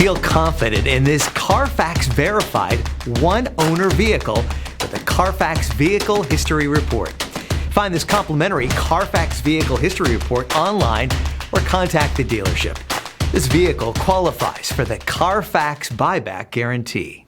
Feel confident in this CARFAX verified one-owner vehicle with a CARFAX Vehicle History Report. Find this complimentary CARFAX Vehicle History Report online or contact the dealership. This vehicle qualifies for the CARFAX buyback guarantee.